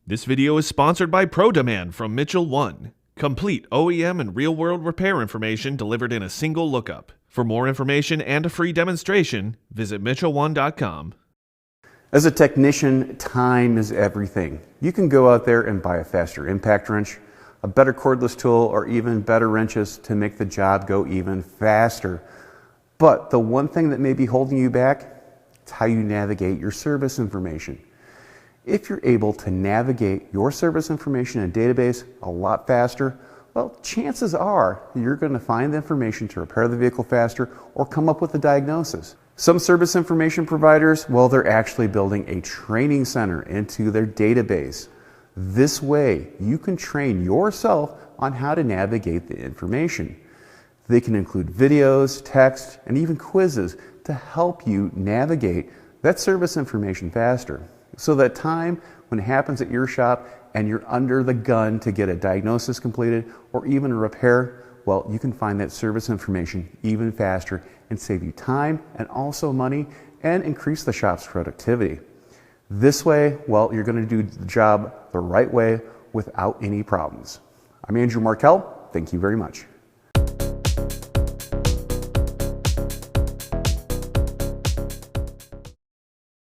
This video is sponsored by ProDemand from Mitchell 1. Complete OEM and real-world repair information delivered in a single lookup. For more information and a free demonstration, visit mitchell1.com. As a technician, time is everything. You can go out there and buy a faster impact wrench, a better cordless tool, or even better wrenches to make the job go even faster. But the one thing that may be holding you back is how you navigate your service information. If you're able to navigate your service information in a database a lot faster, well, chances are you're going to find the information to repair the vehicle faster or come up with a diagnosis. Some service information providers, well, they're actually building a training center into their database. This way, you can train yourself on how to navigate the information. They can include videos, text, and even quizzes to help you navigate that service information faster. So that time when it happens at your shop and you're under the gun to get a diagnosis completed or even a repair, well, you can find that service information even faster and save you time and also money and increase the shop's productivity. This way, well, you're going to do the job the right way without any problems. I'm Andrew Markell. Thank you very much.